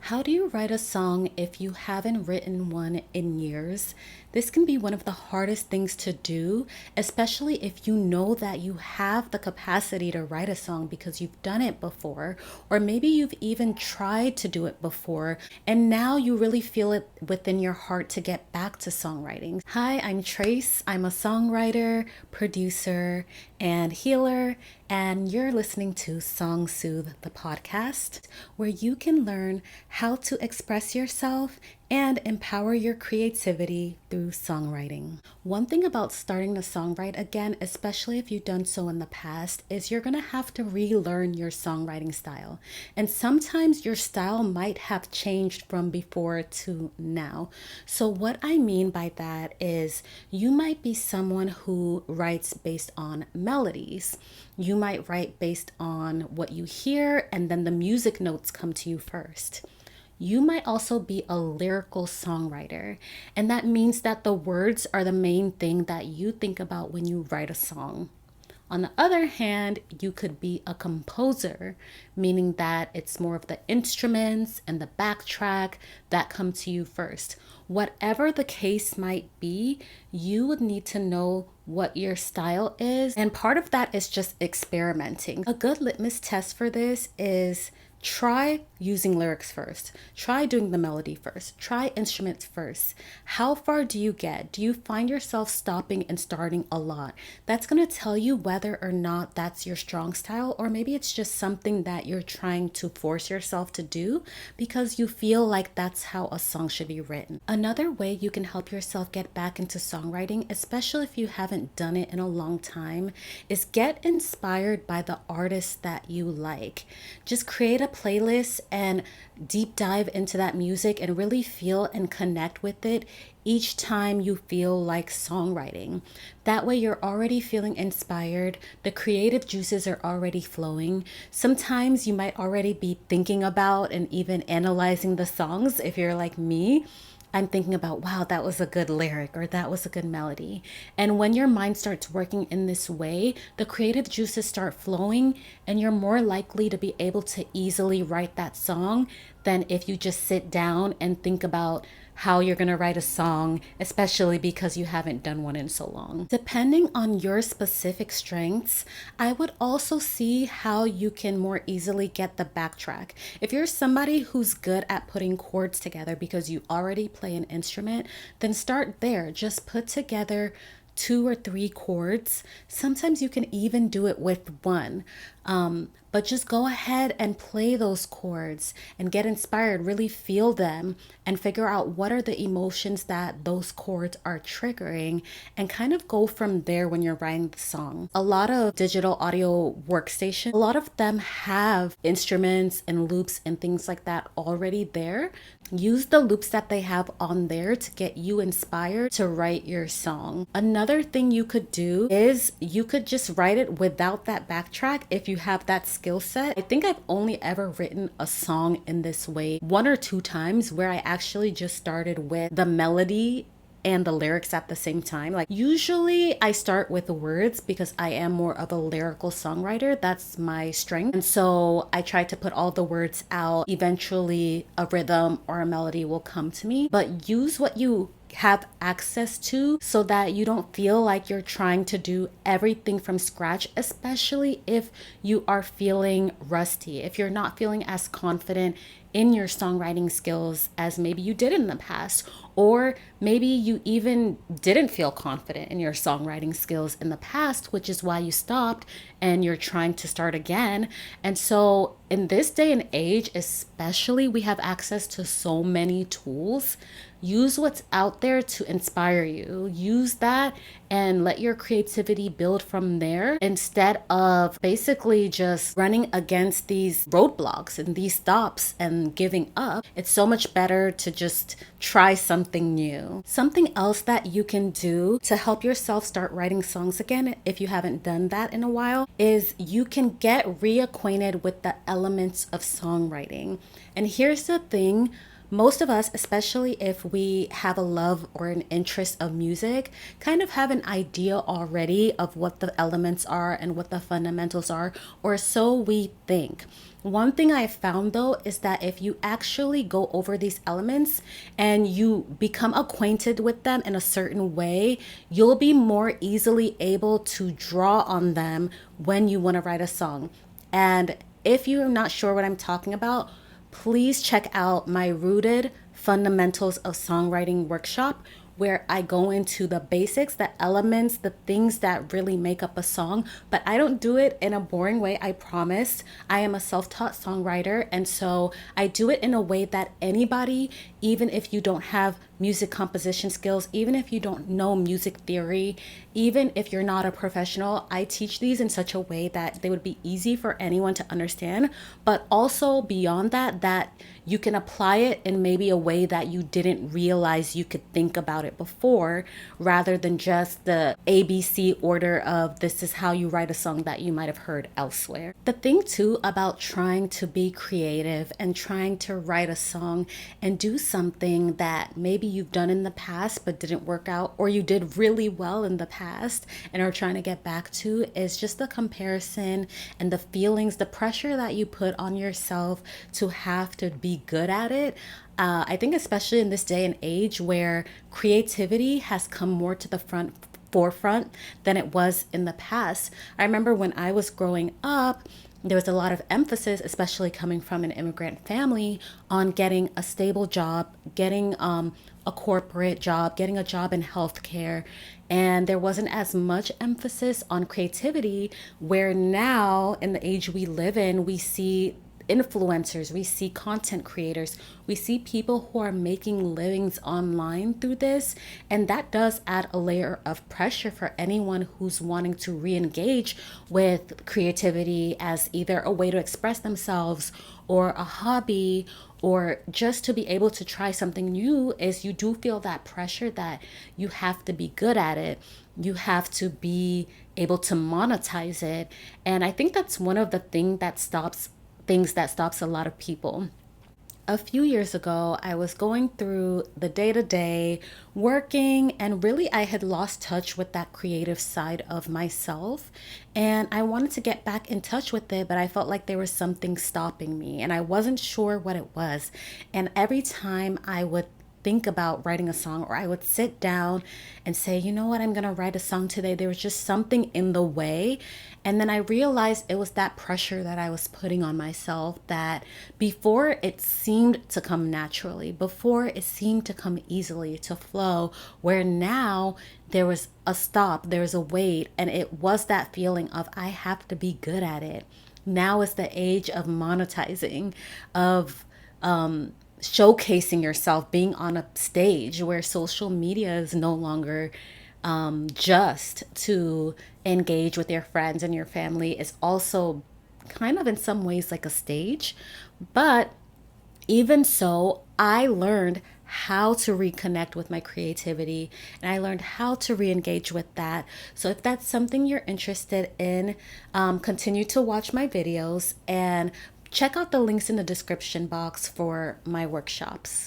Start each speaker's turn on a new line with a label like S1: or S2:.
S1: How do you write a song if you haven't written one in years? This can be one of the hardest things to do, especially if you know that you have the capacity to write a song because you've done it before, or maybe you've even tried to do it before, and now you really feel it within your heart to get back to songwriting. Hi, I'm Trace. I'm a songwriter, producer, and healer, and you're listening to SongSoothe, the podcast, where you can learn how to express yourself and empower your creativity through songwriting. One thing about starting to songwrite again, especially if you've done so in the past, is you're gonna have to relearn your songwriting style. And sometimes your style might have changed from before to now. So, what I mean by that is you might be someone who writes based on melodies. You might write based on what you hear, and then the music notes come to you first. You might also be a lyrical songwriter, and that means that the words are the main thing that you think about when you write a song. On the other hand, you could be a composer, meaning that it's more of the instruments and the backtrack that come to you first. Whatever the case might be, you would need to know what your style is, and part of that is just experimenting. A good litmus test for this is try using lyrics first. Try doing the melody first. Try instruments first. How far do you get? Do you find yourself stopping and starting a lot? That's going to tell you whether or not that's your strong style, or maybe it's just something that you're trying to force yourself to do because you feel like that's how a song should be written. Another way you can help yourself get back into songwriting, especially if you haven't done it in a long time, is get inspired by the artists that you like. Just create a playlist and deep dive into that music and really feel and connect with it each time you feel like songwriting. That way you're already feeling inspired, the creative juices are already flowing. Sometimes you might already be thinking about and even analyzing the songs. If you're like me, I'm thinking about, wow, that was a good lyric or that was a good melody. And when your mind starts working in this way, the creative juices start flowing and you're more likely to be able to easily write that song than if you just sit down and think about how you're going to write a song, especially because you haven't done one in so long. Depending on your specific strengths, I would also see how you can more easily get the backtrack. If you're somebody who's good at putting chords together because you already play an instrument, then start there. Just put together 2 or 3 chords. Sometimes you can even do it with one. But just go ahead and play those chords and get inspired, really feel them and figure out what are the emotions that those chords are triggering and kind of go from there when you're writing the song. A lot of digital audio workstations, a lot of them have instruments and loops and things like that already there. Use the loops that they have on there to get you inspired to write your song. Another thing you could do is you could just write it without that backtrack if you have that skill set. I think I've only ever written a song in this way 1 or 2 times where I actually just started with the melody and the lyrics at the same time. Like usually I start with the words because I am more of a lyrical songwriter. That's my strength. And so I try to put all the words out. Eventually a rhythm or a melody will come to me, but use what you have access to so that you don't feel like you're trying to do everything from scratch, especially if you are feeling rusty, if you're not feeling as confident in your songwriting skills as maybe you did in the past, or maybe you even didn't feel confident in your songwriting skills in the past, which is why you stopped and you're trying to start again. And so in this day and age, especially, we have access to so many tools. Use what's out there to inspire you. Use that and let your creativity build from there instead of basically just running against these roadblocks and these stops and giving up. It's so much better to just try something new. Something else that you can do to help yourself start writing songs again, if you haven't done that in a while, is you can get reacquainted with the elements of songwriting. And here's the thing. Most of us, especially if we have a love or an interest of music, kind of have an idea already of what the elements are and what the fundamentals are, or so we think. One thing I found though is that if you actually go over these elements and you become acquainted with them in a certain way, you'll be more easily able to draw on them when you want to write a song. And if you're not sure what I'm talking about, please check out my Rooted Fundamentals of Songwriting workshop, where I go into the basics, the elements, the things that really make up a song. But I don't do it in a boring way, I promise. I am a self-taught songwriter, and so I do it in a way that anybody, even if you don't have music composition skills, even if you don't know music theory, even if you're not a professional, I teach these in such a way that they would be easy for anyone to understand, but also beyond that, that you can apply it in maybe a way that you didn't realize you could think about it before, rather than just the ABC order of this is how you write a song that you might have heard elsewhere. The thing too about trying to be creative and trying to write a song and do something that maybe you've done in the past but didn't work out, or you did really well in the past and are trying to get back to, is just the comparison and the feelings, the pressure that you put on yourself to have to be good at it. I think especially in this day and age where creativity has come more to the forefront than it was in the past. I remember when I was growing up, there was a lot of emphasis, especially coming from an immigrant family, on getting a stable job, getting a corporate job, getting a job in healthcare. And there wasn't as much emphasis on creativity, where now in the age we live in, we see influencers, we see content creators, we see people who are making livings online through this. And that does add a layer of pressure for anyone who's wanting to re-engage with creativity as either a way to express themselves or a hobby, or just to be able to try something new. Is you do feel that pressure that you have to be good at it. You have to be able to monetize it. And I think that's one of the things that stops a lot of people. A few years ago, I was going through the day to day working, and really I had lost touch with that creative side of myself. And I wanted to get back in touch with it, but I felt like there was something stopping me, and I wasn't sure what it was. And every time I would think about writing a song, or I would sit down and say, you know what, I'm going to write a song today, there was just something in the way. And then I realized it was that pressure that I was putting on myself, that before it seemed to come naturally, before it seemed to come easily, to flow, where now there was a stop, there was a wait, and it was that feeling of I have to be good at it. Now is the age of monetizing, of showcasing yourself, being on a stage, where social media is no longer just to engage with your friends and your family. It's also kind of in some ways like a stage. But even so, I learned how to reconnect with my creativity, and I learned how to re-engage with that. So if that's something you're interested in, continue to watch my videos and check out the links in the description box for my workshops.